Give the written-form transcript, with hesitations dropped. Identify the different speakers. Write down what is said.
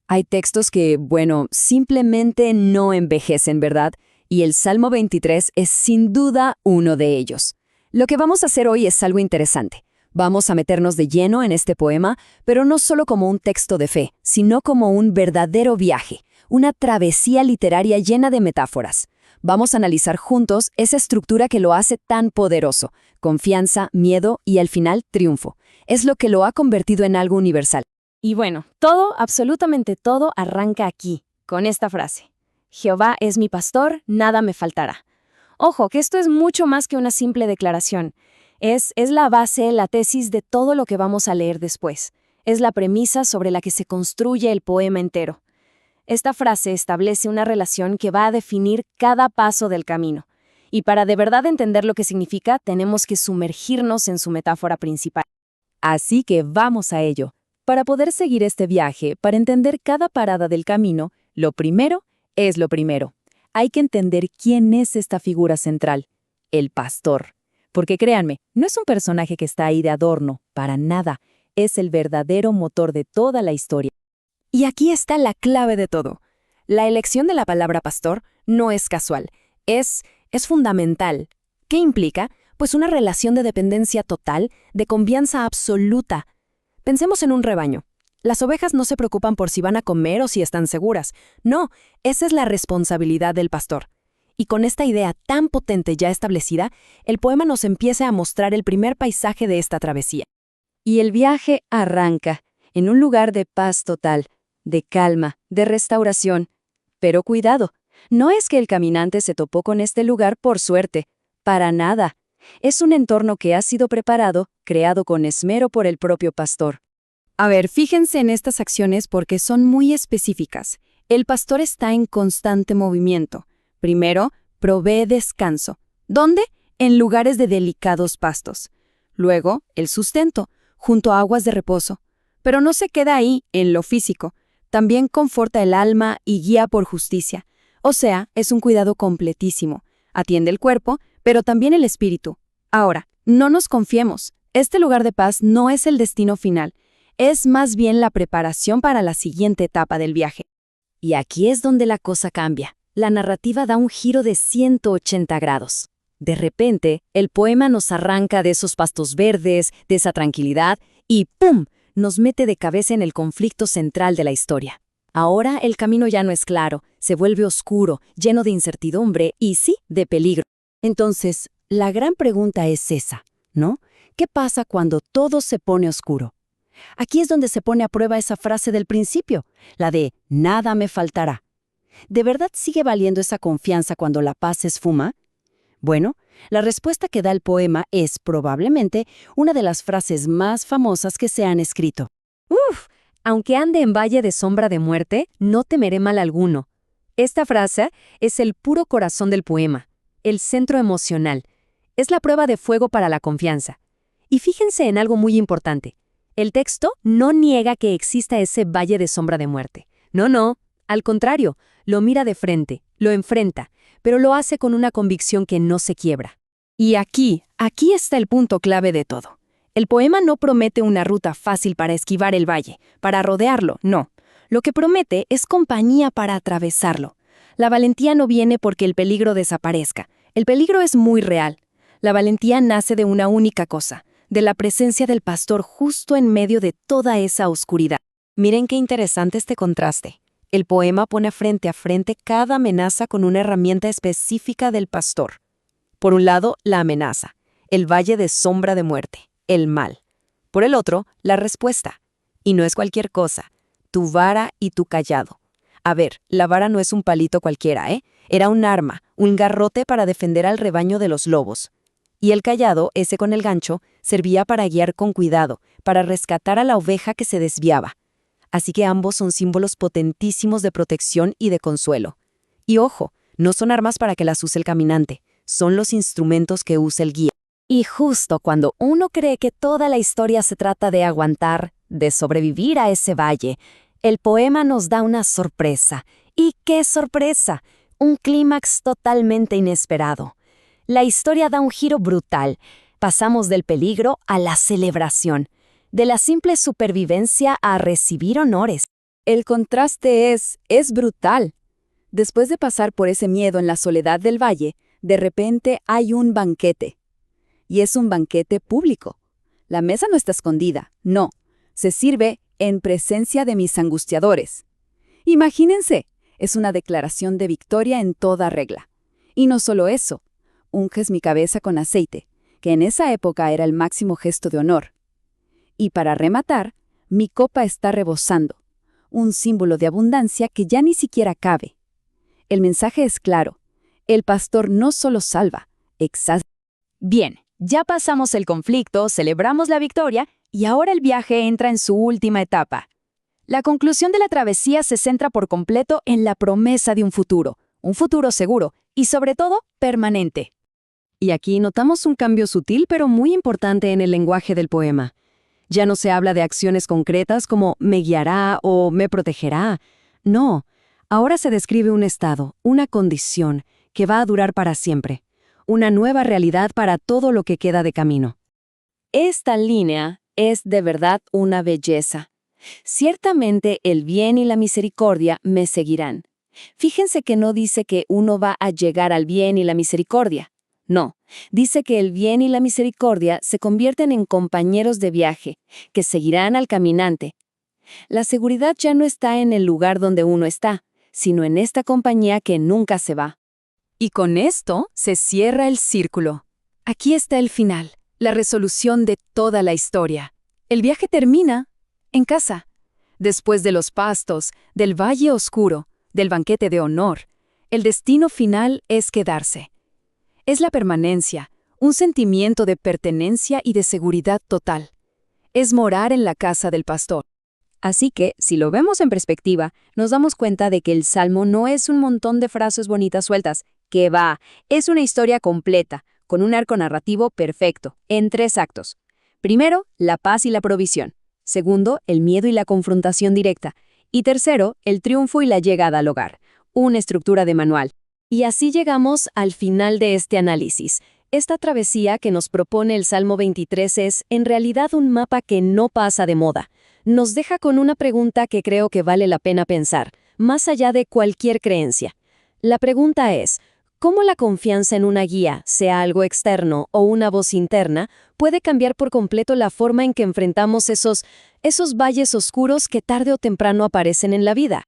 Speaker 1: Hay textos que, bueno, simplemente no envejecen, ¿verdad? Y el Salmo 23 es sin duda uno de ellos. Lo que vamos a hacer hoy es algo interesante. Vamos a meternos de lleno en este poema, pero no solo como un texto de fe, sino como un verdadero viaje, una travesía literaria llena de metáforas. Vamos a analizar juntos esa estructura que lo hace tan poderoso: confianza, miedo y al final triunfo. Es lo que lo ha convertido en algo universal.
Speaker 2: Y bueno, todo, absolutamente todo, arranca aquí, con esta frase. Jehová es mi pastor, nada me faltará. Ojo, que esto es mucho más que una simple declaración. Es la base, la tesis de todo lo que vamos a leer después. Es la premisa sobre la que se construye el poema entero. Esta frase establece una relación que va a definir cada paso del camino. Y para de verdad entender lo que significa, tenemos que sumergirnos en su metáfora principal.
Speaker 1: Así que vamos a ello. Para poder seguir este viaje, para entender cada parada del camino, lo primero es lo primero. Hay que entender quién es esta figura central, el pastor. Porque créanme, no es un personaje que está ahí de adorno, para nada. Es el verdadero motor de toda la historia. Y aquí está la clave de todo. La elección de la palabra pastor no es casual, es fundamental. ¿Qué implica? Pues una relación de dependencia total, de confianza absoluta. Pensemos en un rebaño. Las ovejas no se preocupan por si van a comer o si están seguras. No, esa es la responsabilidad del pastor. Y con esta idea tan potente ya establecida, el poema nos empieza a mostrar el primer paisaje de esta travesía. Y el viaje arranca en un lugar de paz total, de calma, de restauración. Pero cuidado, no es que el caminante se topó con este lugar por suerte, para nada. Es un entorno que ha sido preparado, creado con esmero por el propio pastor. A ver, fíjense en estas acciones porque son muy específicas. El pastor está en constante movimiento. Primero, provee descanso. ¿Dónde? En lugares de delicados pastos. Luego, el sustento, junto a aguas de reposo. Pero no se queda ahí, en lo físico. También conforta el alma y guía por justicia. O sea, es un cuidado completísimo. Atiende el cuerpo, pero también el espíritu. Ahora, no nos confiemos. Este lugar de paz no es el destino final. Es más bien la preparación para la siguiente etapa del viaje. Y aquí es donde la cosa cambia. La narrativa da un giro de 180 grados. De repente, el poema nos arranca de esos pastos verdes, de esa tranquilidad, y ¡pum!, nos mete de cabeza en el conflicto central de la historia. Ahora el camino ya no es claro, se vuelve oscuro, lleno de incertidumbre y sí, de peligro. Entonces, la gran pregunta es esa, ¿no? ¿Qué pasa cuando todo se pone oscuro? Aquí es donde se pone a prueba esa frase del principio, la de «nada me faltará». ¿De verdad sigue valiendo esa confianza cuando la paz se esfuma? Bueno, la respuesta que da el poema es probablemente una de las frases más famosas que se han escrito. Aunque ande en valle de sombra de muerte, no temeré mal alguno. Esta frase es el puro corazón del poema, el centro emocional. Es la prueba de fuego para la confianza. Y fíjense en algo muy importante. El texto no niega que exista ese valle de sombra de muerte. No, al contrario, lo mira de frente, lo enfrenta, pero lo hace con una convicción que no se quiebra. Y aquí está el punto clave de todo. El poema no promete una ruta fácil para esquivar el valle, para rodearlo, no. Lo que promete es compañía para atravesarlo. La valentía no viene porque el peligro desaparezca. El peligro es muy real. La valentía nace de una única cosa, de la presencia del pastor justo en medio de toda esa oscuridad. Miren qué interesante este contraste. El poema pone frente a frente cada amenaza con una herramienta específica del pastor. Por un lado, la amenaza, el valle de sombra de muerte, el mal. Por el otro, la respuesta. Y no es cualquier cosa, tu vara y tu cayado. A ver, la vara no es un palito cualquiera, ¿eh? Era un arma, un garrote para defender al rebaño de los lobos. Y el cayado, ese con el gancho, servía para guiar con cuidado, para rescatar a la oveja que se desviaba. Así que ambos son símbolos potentísimos de protección y de consuelo. Y ojo, no son armas para que las use el caminante, son los instrumentos que usa el guía. Y justo cuando uno cree que toda la historia se trata de aguantar, de sobrevivir a ese valle, el poema nos da una sorpresa. ¿Y qué sorpresa? Un clímax totalmente inesperado. La historia da un giro brutal. Pasamos del peligro a la celebración, de la simple supervivencia a recibir honores. El contraste es brutal. Después de pasar por ese miedo en la soledad del valle, de repente hay un banquete. Y es un banquete público. La mesa no está escondida, no. Se sirve en presencia de mis angustiadores. Imagínense, es una declaración de victoria en toda regla. Y no solo eso, unges mi cabeza con aceite, que en esa época era el máximo gesto de honor. Y para rematar, mi copa está rebosando, un símbolo de abundancia que ya ni siquiera cabe. El mensaje es claro, el pastor no solo salva, exalta.
Speaker 2: Bien, ya pasamos el conflicto, celebramos la victoria y ahora el viaje entra en su última etapa. La conclusión de la travesía se centra por completo en la promesa de un futuro seguro y sobre todo permanente.
Speaker 3: Y aquí notamos un cambio sutil pero muy importante en el lenguaje del poema. Ya no se habla de acciones concretas como me guiará o me protegerá. No, ahora se describe un estado, una condición que va a durar para siempre, una nueva realidad para todo lo que queda de camino.
Speaker 2: Esta línea es de verdad una belleza. Ciertamente el bien y la misericordia me seguirán. Fíjense que no dice que uno va a llegar al bien y la misericordia. No, dice que el bien y la misericordia se convierten en compañeros de viaje, que seguirán al caminante. La seguridad ya no está en el lugar donde uno está, sino en esta compañía que nunca se va.
Speaker 1: Y con esto se cierra el círculo. Aquí está el final, la resolución de toda la historia. El viaje termina en casa. Después de los pastos, del valle oscuro, del banquete de honor, el destino final es quedarse. Es la permanencia, un sentimiento de pertenencia y de seguridad total. Es morar en la casa del pastor.
Speaker 2: Así que, si lo vemos en perspectiva, nos damos cuenta de que el Salmo no es un montón de frases bonitas sueltas, que va, es una historia completa, con un arco narrativo perfecto, en 3 actos. Primero, la paz y la provisión. Segundo, el miedo y la confrontación directa. Y tercero, el triunfo y la llegada al hogar. Una estructura de manual. Y así llegamos al final de este análisis. Esta travesía que nos propone el Salmo 23 es, en realidad, un mapa que no pasa de moda. Nos deja con una pregunta que creo que vale la pena pensar, más allá de cualquier creencia. La pregunta es, ¿cómo la confianza en una guía, sea algo externo o una voz interna, puede cambiar por completo la forma en que enfrentamos esos valles oscuros que tarde o temprano aparecen en la vida?